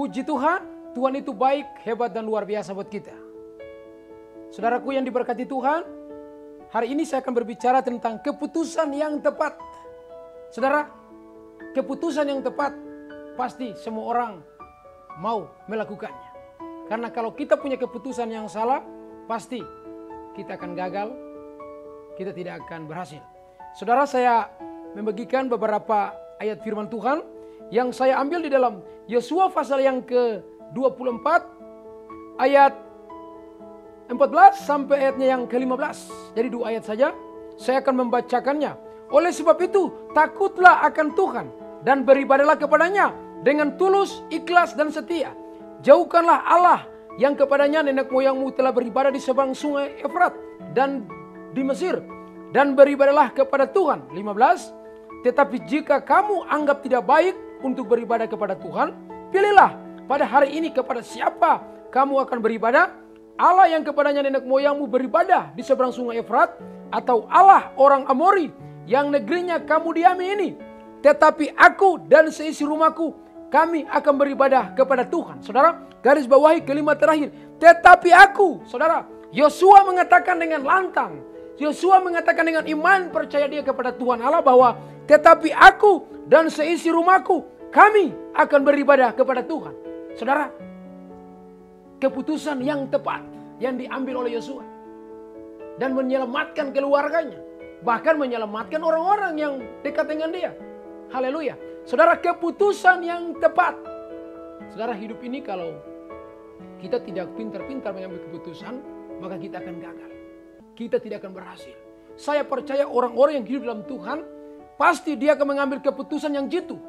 Puji Tuhan, Tuhan itu baik, hebat, dan luar biasa buat kita. Saudaraku yang diberkati Tuhan, hari ini saya akan berbicara tentang keputusan yang tepat. Saudara, keputusan yang tepat pasti semua orang mau melakukannya. Karena kalau kita punya keputusan yang salah, pasti kita akan gagal, kita tidak akan berhasil. Saudara, saya membagikan beberapa ayat firman Tuhan yang saya ambil di dalam Yosua pasal yang ke-24 ayat 14 sampai ayatnya yang ke-15. Jadi 2 ayat saja, saya akan membacakannya. Oleh sebab itu, takutlah akan Tuhan dan beribadahlah kepadanya dengan tulus, ikhlas, dan setia. Jauhkanlah Allah yang kepadanya nenek moyangmu telah beribadah di seberang sungai Efrat dan di Mesir. Dan beribadahlah kepada Tuhan. 15. Tetapi jika kamu anggap tidak baik untuk beribadah kepada Tuhan, pilihlah pada hari ini kepada siapa kamu akan beribadah. Allah yang kepadanya nenek moyangmu beribadah di seberang sungai Efrat, atau Allah orang Amori yang negerinya kamu diami ini. Tetapi aku dan seisi rumahku, kami akan beribadah kepada Tuhan. Saudara, garis bawahi kalimat terakhir. Tetapi aku, saudara, Yosua mengatakan dengan lantang. Yosua mengatakan dengan iman percaya dia kepada Tuhan Allah bahwa tetapi aku dan seisi rumahku, kami akan beribadah kepada Tuhan. Saudara, keputusan yang tepat yang diambil oleh Yosua dan menyelamatkan keluarganya, bahkan menyelamatkan orang-orang yang dekat dengan dia. Haleluya. Saudara, keputusan yang tepat. Saudara, hidup ini kalau kita tidak pintar-pintar mengambil keputusan, maka kita akan gagal. Kita tidak akan berhasil. Saya percaya orang-orang yang hidup dalam Tuhan, pasti dia akan mengambil keputusan yang jitu.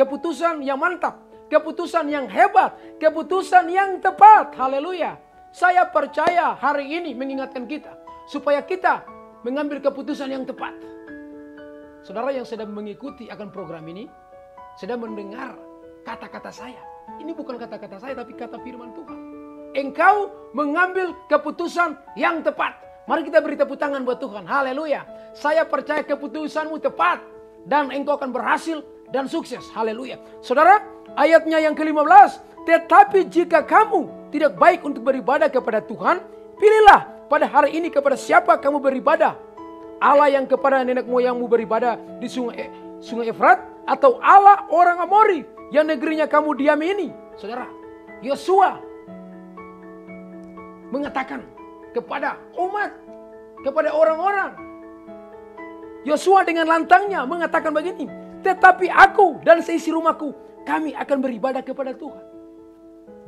Keputusan yang mantap. Keputusan yang hebat. Keputusan yang tepat. Haleluya. Saya percaya hari ini mengingatkan kita, supaya kita mengambil keputusan yang tepat. Saudara yang sedang mengikuti akan program ini, sedang mendengar kata-kata saya. Ini bukan kata-kata saya, tapi kata firman Tuhan. Engkau mengambil keputusan yang tepat. Mari kita beri tepuk tangan buat Tuhan. Haleluya. Saya percaya keputusanmu tepat, dan engkau akan berhasil dan sukses. Haleluya. Saudara, ayatnya yang ke-15. Tetapi jika kamu tidak baik untuk beribadah kepada Tuhan, pilihlah pada hari ini kepada siapa kamu beribadah. Allah yang kepada nenek moyangmu beribadah di sungai Efrat, atau Allah orang Amori yang negerinya kamu diami ini. Saudara, Yosua mengatakan kepada umat, kepada orang-orang. Yosua dengan lantangnya mengatakan begini, tetapi aku dan seisi rumahku, kami akan beribadah kepada Tuhan.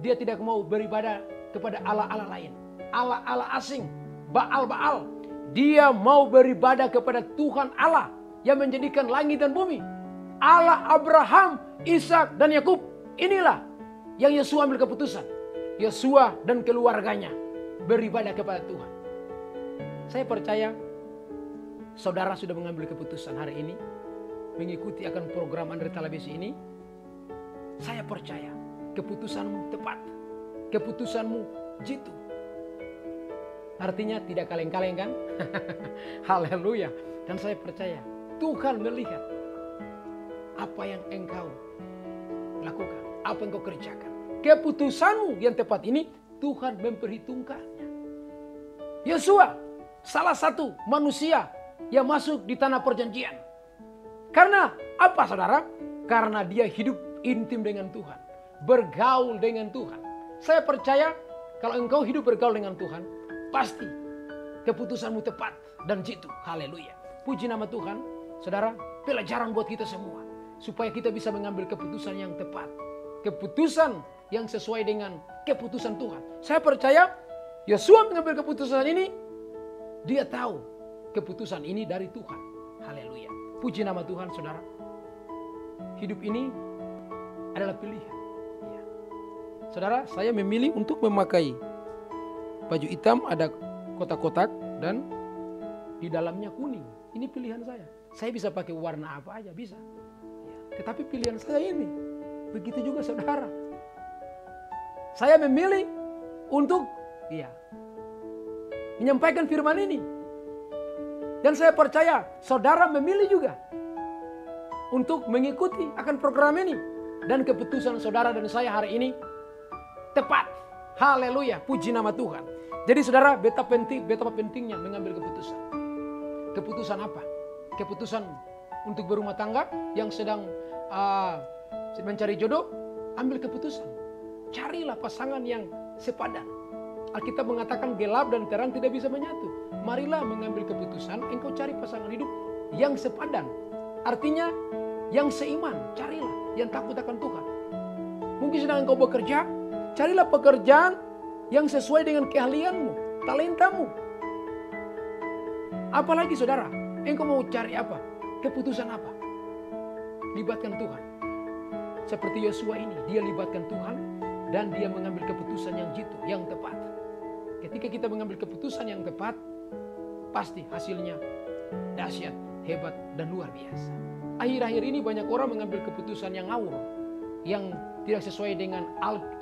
Dia tidak mau beribadah kepada Allah-Allah lain, Allah-Allah asing, Baal-Baal. Dia mau beribadah kepada Tuhan Allah yang menjadikan langit dan bumi. Allah Abraham, Ishak, dan Yakub. Inilah yang Yosua ambil keputusan. Yosua dan keluarganya beribadah kepada Tuhan. Saya percaya saudara sudah mengambil keputusan hari ini mengikuti akan program Andre Talabesi ini. Saya percaya keputusanmu tepat, keputusanmu jitu. Artinya tidak kaleng-kaleng kan? Haleluya. Dan saya percaya Tuhan melihat apa yang engkau lakukan, apa yang engkau kerjakan. Keputusanmu yang tepat ini Tuhan memperhitungkannya. Yosua salah satu manusia yang masuk di tanah perjanjian. Karena apa saudara? Karena dia hidup intim dengan Tuhan, bergaul dengan Tuhan. Saya percaya kalau engkau hidup bergaul dengan Tuhan, pasti keputusanmu tepat dan jitu. Haleluya. Puji nama Tuhan. Saudara, pelajaran buat kita semua, supaya kita bisa mengambil keputusan yang tepat, keputusan yang sesuai dengan keputusan Tuhan. Saya percaya Yosua mengambil keputusan ini, dia tahu keputusan ini dari Tuhan. Haleluya. Puji nama Tuhan. Saudara, hidup ini adalah pilihan. Ya. Saudara, saya memilih untuk memakai baju hitam, ada kotak-kotak, dan di dalamnya kuning. Ini pilihan saya. Saya bisa pakai warna apa aja, bisa. Ya. Tetapi pilihan saya ini. Begitu juga saudara. Saya memilih untuk menyampaikan firman ini. Dan saya percaya saudara memilih juga untuk mengikuti akan program ini. dan keputusan saudara dan saya hari ini tepat. Haleluya, puji nama Tuhan. Jadi saudara, betapa pentingnya mengambil keputusan. Keputusan apa? Keputusan untuk berumah tangga yang sedang mencari jodoh, ambil keputusan. Carilah pasangan yang sepadan. Alkitab mengatakan gelap dan terang tidak bisa menyatu. Marilah mengambil keputusan, engkau cari pasangan hidup yang sepadan. Artinya yang seiman, carilah yang takut akan Tuhan. Mungkin sedang engkau bekerja, carilah pekerjaan yang sesuai dengan keahlianmu, talentamu. Apalagi saudara, engkau mau cari apa? Keputusan apa? Libatkan Tuhan. Seperti Yosua ini, dia libatkan Tuhan dan dia mengambil keputusan yang jitu, yang tepat. Ketika kita mengambil keputusan yang tepat, pasti hasilnya dahsyat, hebat, dan luar biasa. Akhir-akhir ini banyak orang mengambil keputusan yang ngawur, yang tidak sesuai dengan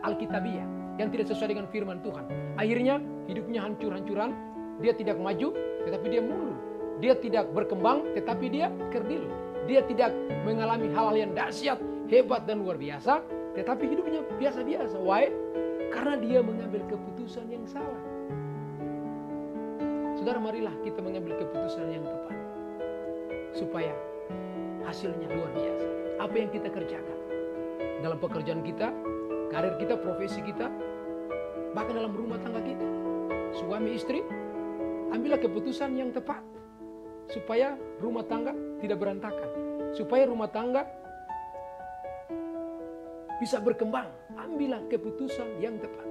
Alkitabiah, yang tidak sesuai dengan firman Tuhan. Akhirnya hidupnya hancur-hancuran, dia tidak maju, tetapi dia mundur. Dia tidak berkembang, tetapi dia kerdil. Dia tidak mengalami hal-hal yang dahsyat, hebat, dan luar biasa, tetapi hidupnya biasa-biasa. Why? Karena dia mengambil keputusan yang salah. Saudara, marilah kita mengambil keputusan yang tepat, supaya hasilnya luar biasa. Apa yang kita kerjakan dalam pekerjaan kita, karir kita, profesi kita, bahkan dalam rumah tangga kita, suami istri, ambillah keputusan yang tepat supaya rumah tangga tidak berantakan, supaya rumah tangga bisa berkembang. Ambillah keputusan yang tepat.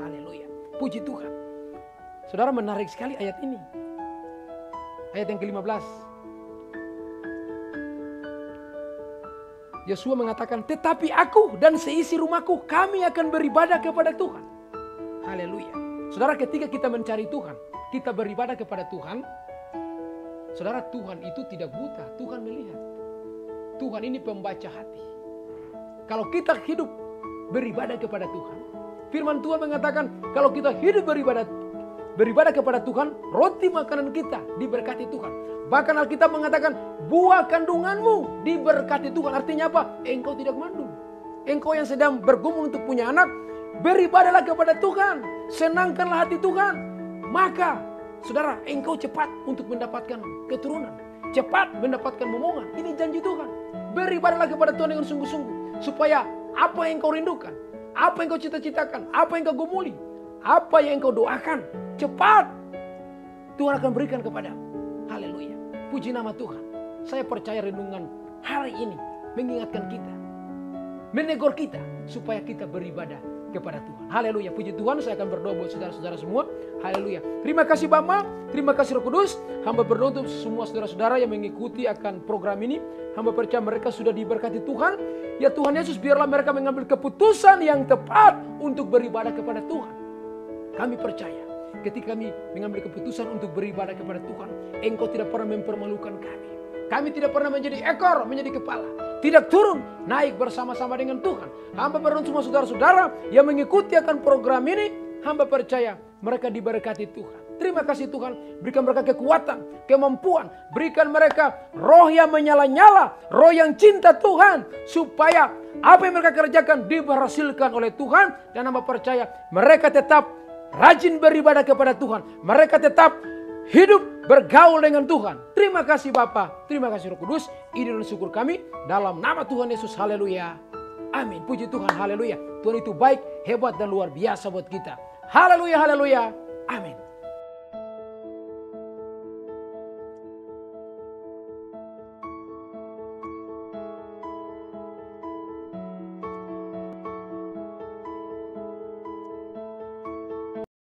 Haleluya, puji Tuhan. Saudara, menarik sekali ayat ini, ayat yang ke-15. Yosua mengatakan, tetapi aku dan seisi rumahku, kami akan beribadah kepada Tuhan. Haleluya. Saudara, ketika kita mencari Tuhan, kita beribadah kepada Tuhan, saudara, Tuhan itu tidak buta, Tuhan melihat. Tuhan ini pembaca hati. Kalau kita hidup beribadah kepada Tuhan, firman Tuhan mengatakan, kalau kita hidup beribadah kepada Tuhan, roti makanan kita diberkati Tuhan. Bahkan Alkitab mengatakan, buah kandunganmu diberkati Tuhan. Artinya apa? Engkau tidak mandul. Engkau yang sedang bergumul untuk punya anak, beribadahlah kepada Tuhan. Senangkanlah hati Tuhan. Maka, saudara, engkau cepat untuk mendapatkan keturunan. Cepat mendapatkan momongan. Ini janji Tuhan. Beribadahlah kepada Tuhan dengan sungguh-sungguh. Supaya apa yang kau rindukan, apa yang kau cita-citakan, apa yang kau gumuli, apa yang kau doakan, cepat Tuhan akan berikan kepadamu. Haleluya, puji nama Tuhan. Saya percaya renungan hari ini mengingatkan kita, menegur kita, supaya kita beribadah kepada Tuhan. Haleluya, puji Tuhan. Saya akan berdoa buat saudara-saudara semua. Haleluya. Terima kasih Bapa, terima kasih Roh Kudus. Hamba berdoa untuk semua saudara-saudara yang mengikuti akan program ini. Hamba percaya mereka sudah diberkati Tuhan. Ya Tuhan Yesus, biarlah mereka mengambil keputusan yang tepat untuk beribadah kepada Tuhan. Kami percaya ketika kami mengambil keputusan untuk beribadah kepada Tuhan, Engkau tidak pernah mempermalukan kami. Kami tidak pernah menjadi ekor, menjadi kepala. Tidak turun, naik bersama-sama dengan Tuhan. Hamba berdoa semua saudara-saudara yang mengikuti akan program ini, hamba percaya mereka diberkati Tuhan. Terima kasih Tuhan, berikan mereka kekuatan, kemampuan, berikan mereka roh yang menyala-nyala, roh yang cinta Tuhan, supaya apa yang mereka kerjakan diberhasilkan oleh Tuhan. Dan hamba percaya mereka tetap rajin beribadah kepada Tuhan, mereka tetap hidup bergaul dengan Tuhan. Terima kasih Bapa, terima kasih Roh Kudus. Ini dan syukur kami dalam nama Tuhan Yesus. Haleluya, amin. Puji Tuhan, haleluya. Tuhan itu baik, hebat, dan luar biasa buat kita. Haleluya, haleluya, amin.